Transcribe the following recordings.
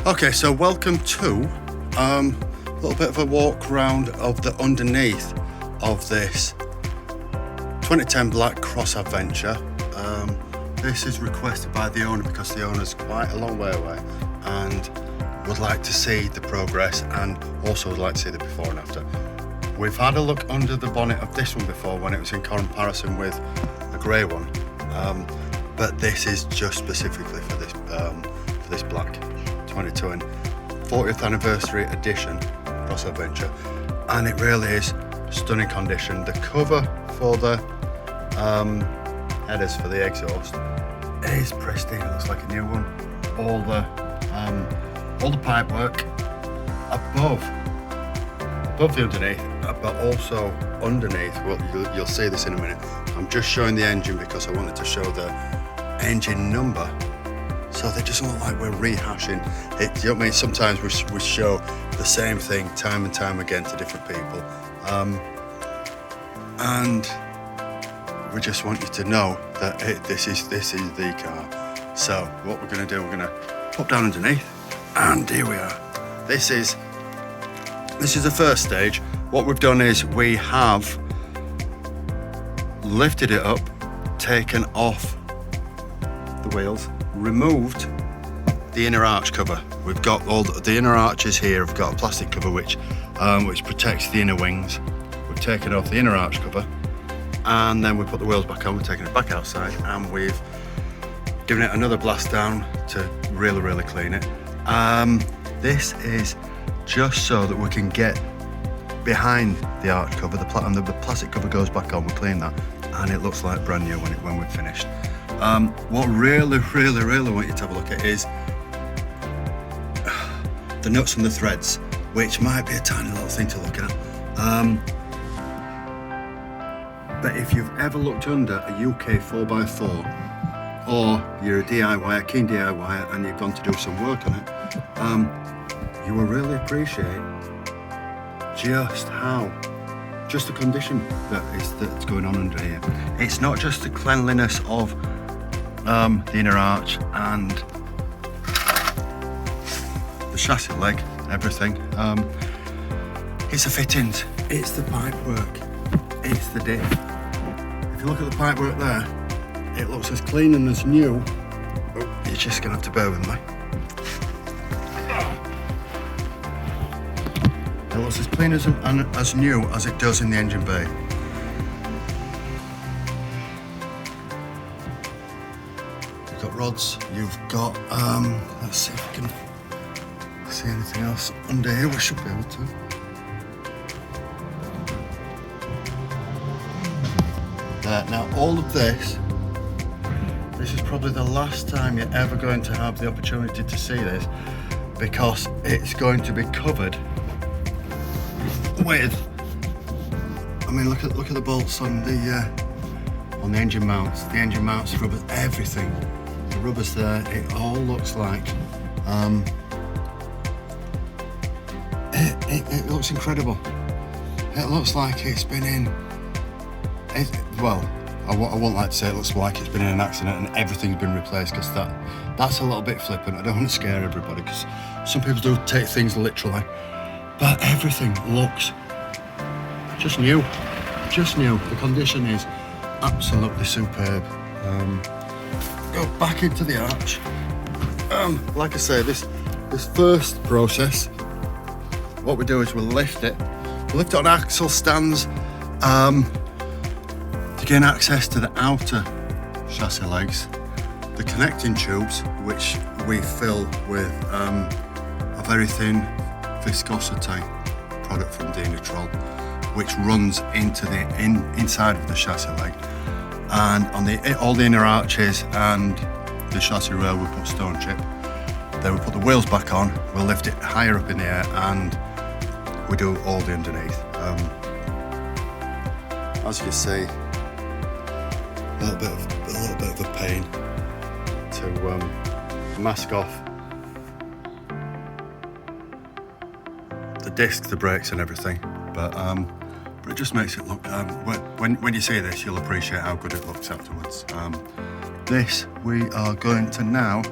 Okay, so welcome to a little bit of a walk round of the underneath of this 2010 Black Cross Adventure. This is requested by the owner because the owner's quite a long way away and would like to see the progress and also would like to see the before and after. We've had a look under the bonnet of this one before when it was in comparison with a grey one, but this is just specifically for this black 22 and 40th anniversary edition Cross Adventure, and it really is stunning condition. The cover for the headers for the exhaust is pristine. It looks like a new one. All the pipe work above the underneath, but also underneath. Well, you'll see this in a minute. I'm just showing the engine because I wanted to show the engine number, so they doesn't look like we're rehashing it. You know what I mean? Sometimes we show the same thing time and time again to different people, and we just want you to know that this is the car. So what we're going to do, we're going to pop down underneath, and here we are. This is the first stage. What we've done is we have lifted it up, taken off the wheels, removed the inner arch cover. We've got all the inner arches here. We've got a plastic cover which protects the inner wings. We've taken off the inner arch cover, and then we put the wheels back on. We're taking it back outside, and we've given it another blast down to really clean it. This is just so that we can get behind the arch cover, the plastic cover goes back on. We clean that, and it looks like brand new when we're finished. What really want you to have a look at is the nuts and the threads, which might be a tiny little thing to look at. But if you've ever looked under a UK 4x4, or you're a DIY, a keen DIY, and you've gone to do some work on it, you will really appreciate just the condition that's going on under here. It's not just the cleanliness of the inner arch and the chassis leg, everything. It's the fittings, it's the pipe work, it's the diff. If you look at the pipe work there, it looks as clean and as new. Oh, you're just gonna have to bear with me. It looks as clean as new as it does in the engine bay. You've got rods, you've got, let's see if we can see anything else under here. We should be able to. There, now all of this is probably the last time you're ever going to have the opportunity to see this, because it's going to be covered with, I mean, look at the bolts on the engine mounts. The engine mounts, the rubbers, everything. The rubbers there, it all looks like it looks incredible. It looks like it's been in well, I won't like to say it looks like it's been in an accident and everything's been replaced, because that's a little bit flippant. I don't want to scare everybody, because some people do take things literally. But everything looks just new. The condition is absolutely superb. Go back into the arch. Like I say, this first process, what we do is we'll lift it on axle stands to gain access to the outer chassis legs, the connecting tubes, which we fill with a very thin viscosity product from Dinitrol, which runs into the inside of the chassis leg, and on all the inner arches and the chassis rail we put stone chip. Then we put the wheels back on, we'll lift it higher up in the air, and we do all the underneath. As you can see, a little bit of a pain to mask off the disc, the brakes and everything, but it just makes it look, when you see this, you'll appreciate how good it looks afterwards. This, we are going to now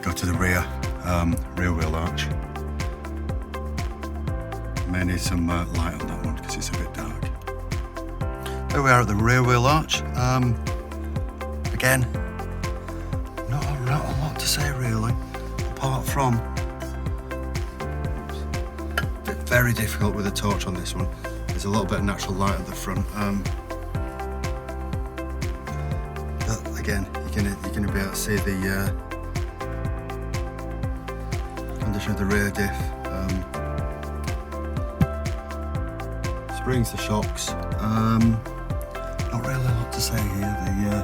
go to the rear rear wheel arch. May need some light on that one because it's a bit dark. There we are at the rear wheel arch. Again, not a lot to say really, apart from very difficult with a torch on this one. There's a little bit of natural light at the front. But again, you're gonna be able to see the condition of the rear diff. Springs, the shocks. Not really a lot to say here.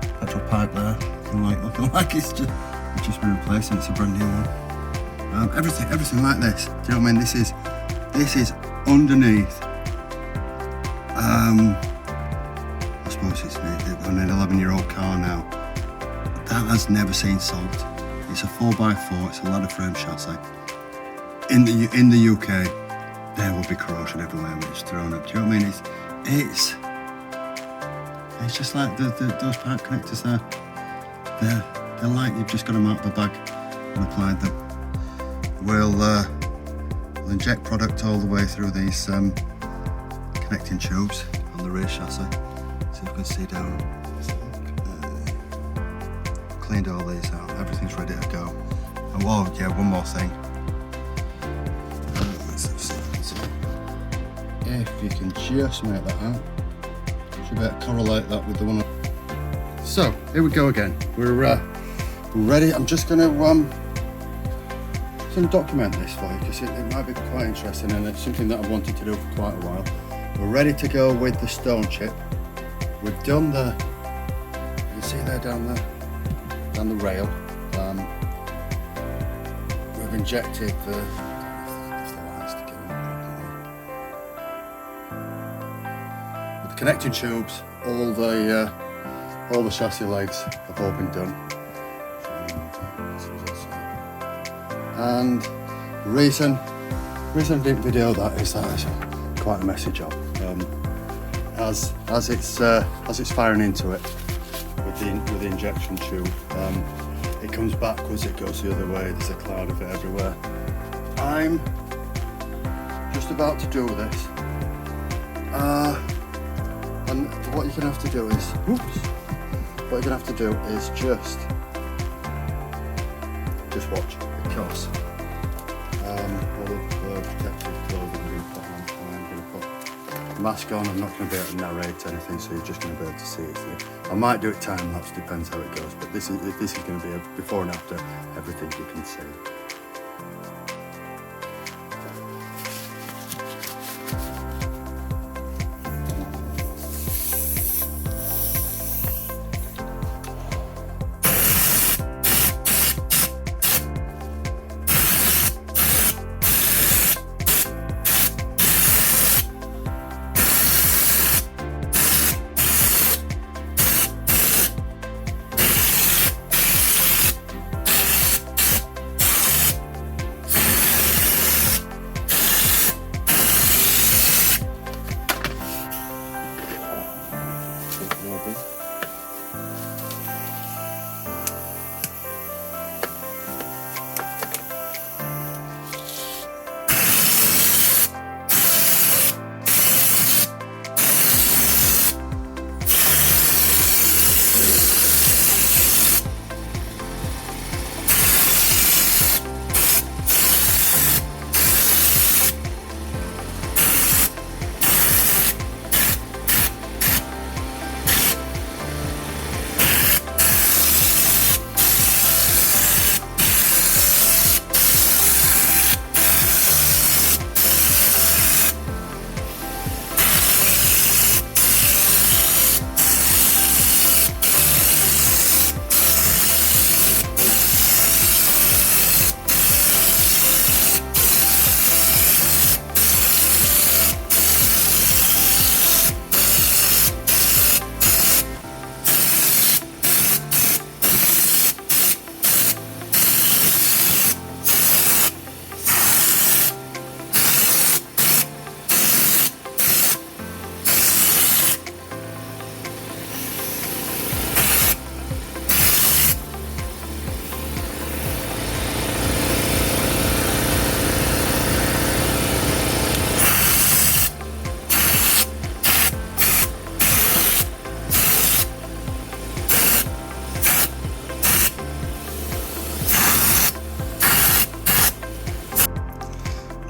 The petrol pipe there, looking like it's just been replaced and it's a brand new one. Everything like this. Do you know what I mean? This is underneath. I suppose it's on an 11-year-old car now. That has never seen salt. It's a 4x4. It's a ladder frame chassis. In the UK, there will be corrosion everywhere when it's thrown up. Do you know what I mean? It's just like those pipe connectors there. They're like you've just got them out of the bag and applied them. We'll inject product all the way through these connecting tubes on the rear chassis. So you can see down. Cleaned all these out. Everything's ready to go. And one more thing. If you can just make that out, you should be able to correlate that with the one. So here we go again. We're ready. I'm just going to document this for you because it might be quite interesting and it's something that I've wanted to do for quite a while. We're ready to go with the stone chip. We've done you can see there down the rail. We've injected the connecting tubes, all the chassis legs have all been done. And the reason I didn't video that is that it's quite a messy job. As it's firing into it with the injection tube, it comes backwards, it goes the other way. There's a cloud of it everywhere. I'm just about to do this. And what you're gonna have to do is, just watch, because all the protective clothing we're gonna put on, I'm gonna put a mask on. I'm not gonna be able to narrate anything, so you're just gonna be able to see it through. I might do it time lapse, depends how it goes, but this is gonna be a before and after everything you can see.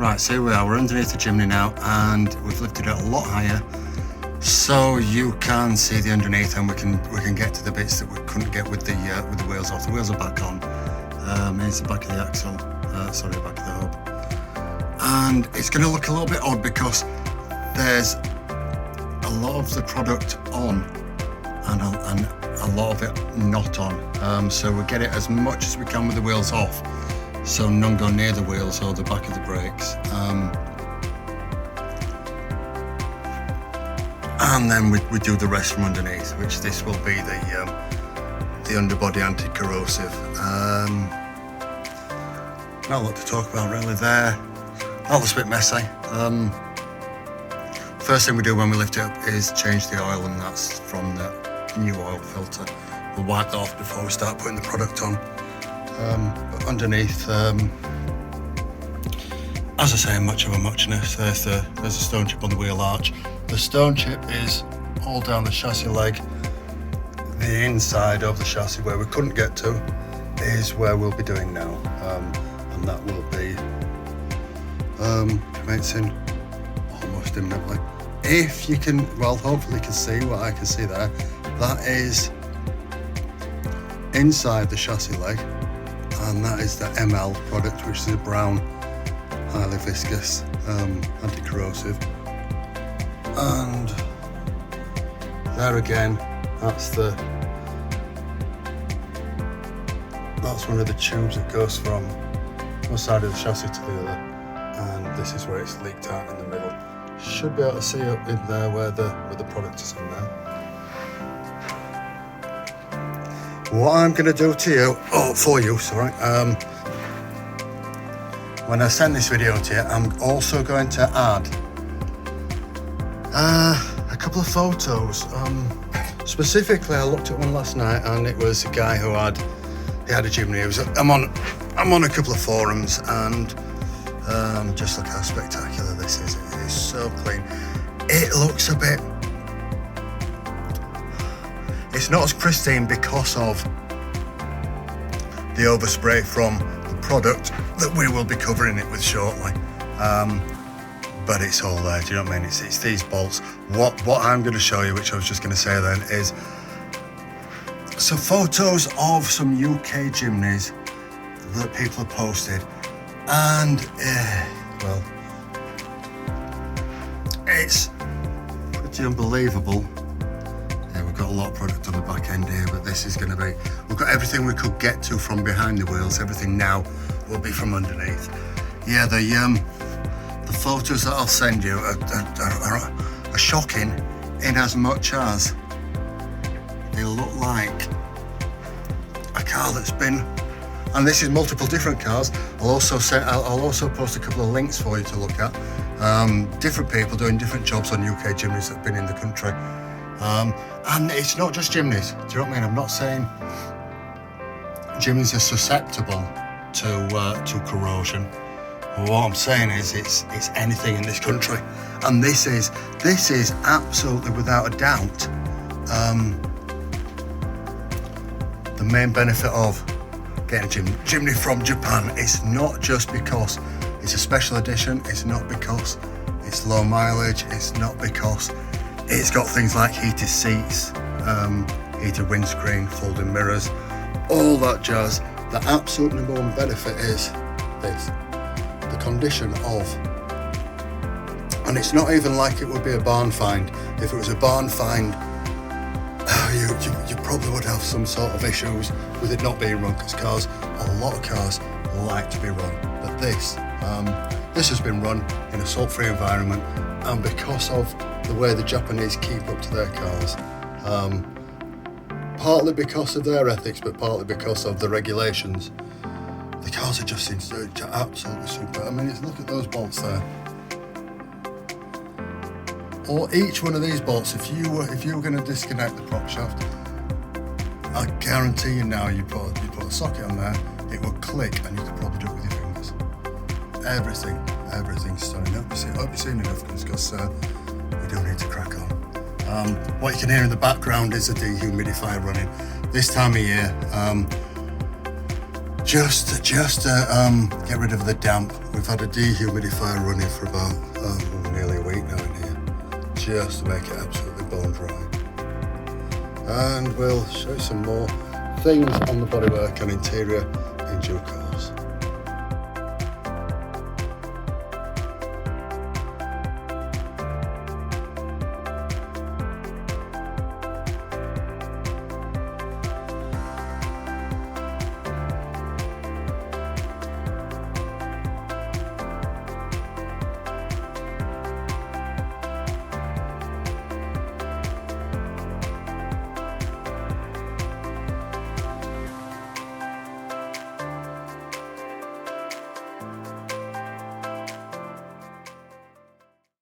Right, so here we are, we're underneath the Jimny now, and we've lifted it a lot higher, so you can see the underneath, and we can get to the bits that we couldn't get with the wheels off. The wheels are back on. Here's the back of the axle, sorry, the back of the hub. And it's going to look a little bit odd because there's a lot of the product on and a lot of it not on. So we get it as much as we can with the wheels off, so none go near the wheels or the back of the brakes. And then we do the rest from underneath, which this will be the underbody anti-corrosive. Not a lot to talk about really there. That looks a bit messy. First thing we do when we lift it up is change the oil, and that's from the new oil filter. We'll wipe that off before we start putting the product on. But underneath, as I say, much of a muchness. There's a stone chip on the wheel arch. The stone chip is all down the chassis leg. The inside of the chassis where we couldn't get to is where we'll be doing now, and that will be commencing almost imminently. If you can, well, hopefully you can see what I can see there. That is inside the chassis leg, and that is the ML product, which is a brown, highly viscous, anti-corrosive. And there again, that's one of the tubes that goes from one side of the chassis to the other, and this is where it's leaked out in the middle. Should be able to see up in there where the product is in there. What I'm going to do for you, when I send this video to you, I'm also going to add a couple of photos. Specifically, I looked at one last night, and it was a guy who had a Jimny. I'm on a couple of forums, and just look how spectacular this is. It is so clean. It looks a bit. It's not as pristine because of the overspray from the product that we will be covering it with shortly. But it's all there, do you know what I mean? It's these bolts. What I'm going to show you, which I was just going to say then, is some photos of some UK Jimnys that people have posted, and well, it's pretty unbelievable. Yeah, we've got a lot of product on the back end here, but this is going to be, we've got everything we could get to from behind the wheels. Everything now will be from underneath. Yeah, the photos that I'll send you are shocking, in as much as they look like a car that's been, and this is multiple different cars. I'll also post a couple of links for you to look at. Different people doing different jobs on UK Jimnys that have been in the country. And it's not just Jimnys, do you know what I mean? I'm not saying Jimnys are susceptible to corrosion. What I'm saying is it's anything in this country, and this is absolutely without a doubt the main benefit of getting a Jimny from Japan. It's not just because it's a special edition, it's not because it's low mileage, it's not because it's got things like heated seats, heated windscreen, folding mirrors, all that jazz. The absolute number one benefit is this. The condition of, and it's not even like it would be a barn find. If it was a barn find, you probably would have some sort of issues with it not being run, because a lot of cars like to be run. But this has been run in a salt-free environment, and because of the way the Japanese keep up to their cars, partly because of their ethics, but partly because of the regulations, the cars are just absolutely super. I mean, look at those bolts there. Or each one of these bolts, if you were going to disconnect the prop shaft, I guarantee you now, you put a socket on there, it will click, and you could probably do it with your fingers. Everything's stunning. I hope you've seen enough, because we do need to crack on. What you can hear in the background is a dehumidifier running. This time of year, just to get rid of the damp. We've had a dehumidifier running for about nearly a week now in here, just to make it absolutely bone dry. And we'll show you some more things on the bodywork and interior in due course.